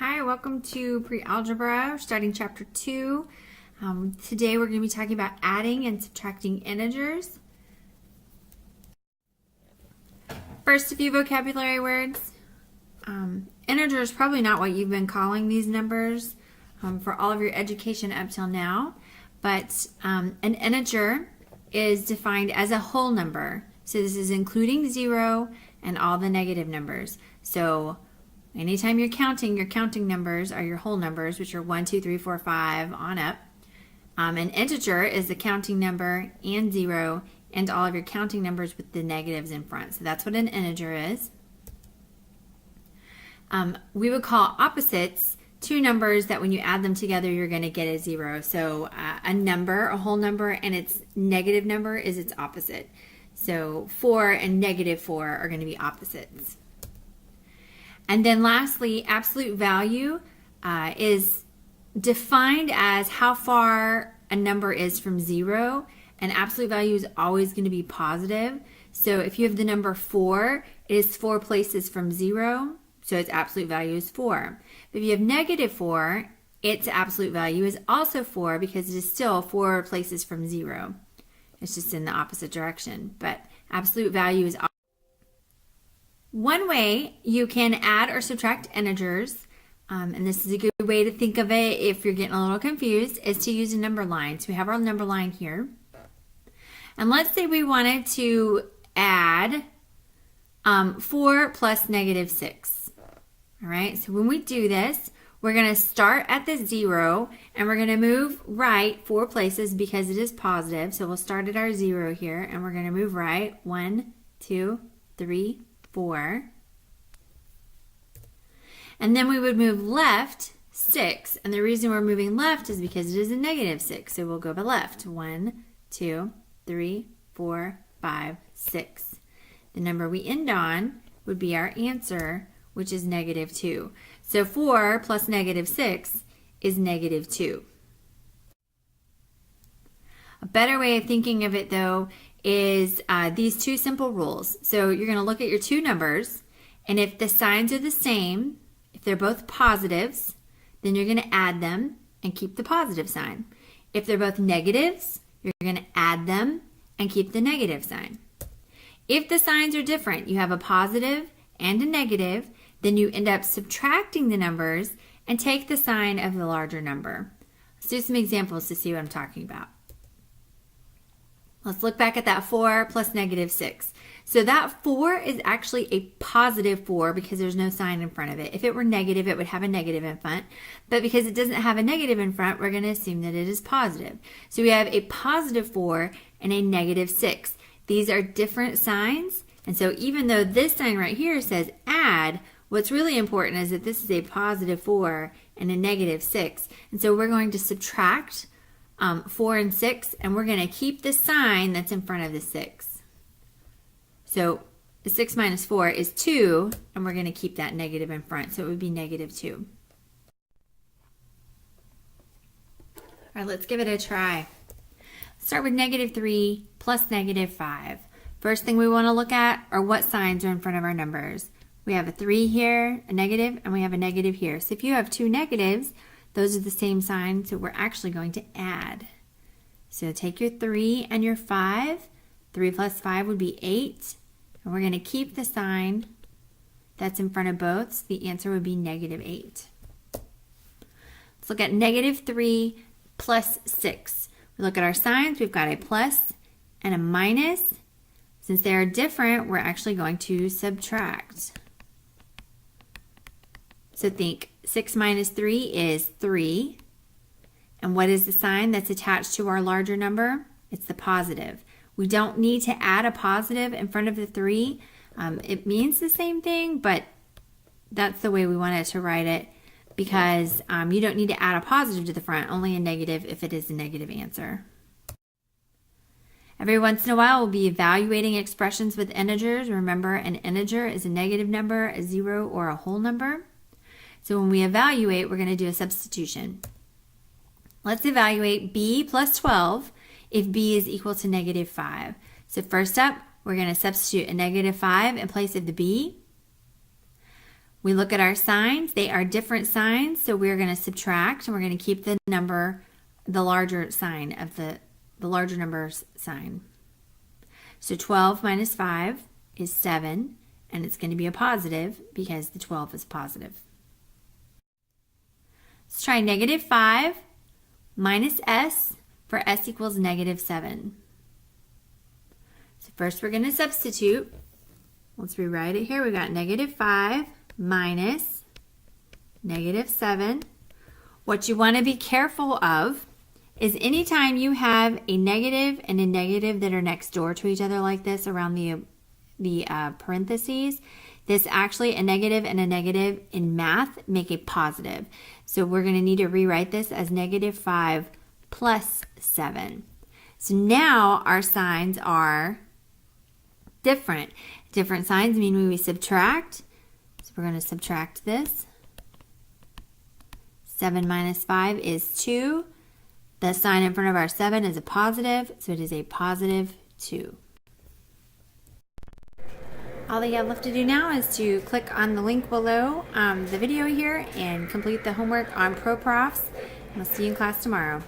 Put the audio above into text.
Hi, welcome to pre-algebra, starting chapter 2. Today we're going to be talking about adding and subtracting integers. First, a few vocabulary words. Integer is probably not what you've been calling these numbers for all of your education up till now, but an integer is defined as a whole number. So this is including 0 and all the negative numbers. So anytime you're counting, your counting numbers are your whole numbers, which are 1, 2, 3, 4, 5 on up. An integer is the counting number and 0 and all of your counting numbers with the negatives in front. So that's what an integer is. We would call opposites two numbers that when you add them together, you're going to get a 0. So a number, a whole number, and its negative number is its opposite. So 4 and negative 4 are going to be opposites. And then lastly, absolute value is defined as how far a number is from 0, and absolute value is always going to be positive. So if you have the number 4, it is 4 places from 0, so its absolute value is 4. But if you have negative 4, its absolute value is also 4 because it is still 4 places from 0. It's just in the opposite direction, but absolute value is one way you can add or subtract integers, and this is a good way to think of it if you're getting a little confused, is to use a number line. So we have our number line here. And let's say we wanted to add 4 plus negative 6. All right, so when we do this, we're going to start at the 0, and we're going to move right 4 places because it is positive. So we'll start at our 0 here, and we're going to move right 1, 2, 3, 4. And then we would move left 6. And the reason we're moving left is because it is a negative 6. So we'll go to left. 1, 2, 3, 4, 5, 6. The number we end on would be our answer, which is negative 2. So 4 plus negative 6 is negative 2. A better way of thinking of it, though, is these two simple rules. So you're going to look at your two numbers, and if the signs are the same, if they're both positives, then you're going to add them and keep the positive sign. If they're both negatives, you're going to add them and keep the negative sign. If the signs are different, you have a positive and a negative, then you end up subtracting the numbers and take the sign of the larger number. Let's do some examples to see what I'm talking about. Let's look back at that 4 plus negative 6. So that 4 is actually a positive 4 because there's no sign in front of it. If it were negative, it would have a negative in front. But because it doesn't have a negative in front, we're going to assume that it is positive. So we have a positive 4 and a negative 6. These are different signs. And so even though this sign right here says add, what's really important is that this is a positive 4 and a negative 6. And so we're going to subtract 4 and 6, and we're going to keep the sign that's in front of the 6. So the 6 minus 4 is 2, and we're going to keep that negative in front, so it would be negative 2. All right, let's give it a try. Let's start with negative 3 plus negative 5. First thing we want to look at are what signs are in front of our numbers. We have a 3 here, a negative, and we have a negative here. So if you have two negatives, those are the same sign, so we're actually going to add. So take your 3 and your 5. 3 plus 5 would be 8. And we're going to keep the sign that's in front of both. So the answer would be negative 8. Let's look at negative 3 plus 6. We look at our signs. We've got a plus and a minus. Since they are different, we're actually going to subtract. So think 6 minus 3 is 3. And what is the sign that's attached to our larger number? It's the positive. We don't need to add a positive in front of the 3. It means the same thing, but that's the way we wanted to write it because you don't need to add a positive to the front, only a negative if it is a negative answer. Every once in a while, we'll be evaluating expressions with integers. Remember, an integer is a negative number, a 0, or a whole number. So when we evaluate, we're going to do a substitution. Let's evaluate b plus 12 if b is equal to negative 5. So first up, we're going to substitute a negative 5 in place of the b. We look at our signs. They are different signs, so we're going to subtract, and we're going to keep the number, the larger sign of the larger numbers sign. So 12 minus 5 is 7, and it's going to be a positive because the 12 is positive. Let's try negative 5 minus s for s equals negative 7. So first we're going to substitute. Let's rewrite it here. We've got negative 5 minus negative 7. What you want to be careful of is anytime you have a negative and a negative that are next door to each other like this around the parentheses, this actually, a negative and a negative in math make a positive. So we're going to need to rewrite this as negative 5 plus 7. So now our signs are different. Different signs mean when we subtract. So we're going to subtract this. 7 minus 5 is 2. The sign in front of our 7 is a positive, so it is a positive 2. All you have left to do now is to click on the link below the video here and complete the homework on ProProfs. We'll see you in class tomorrow.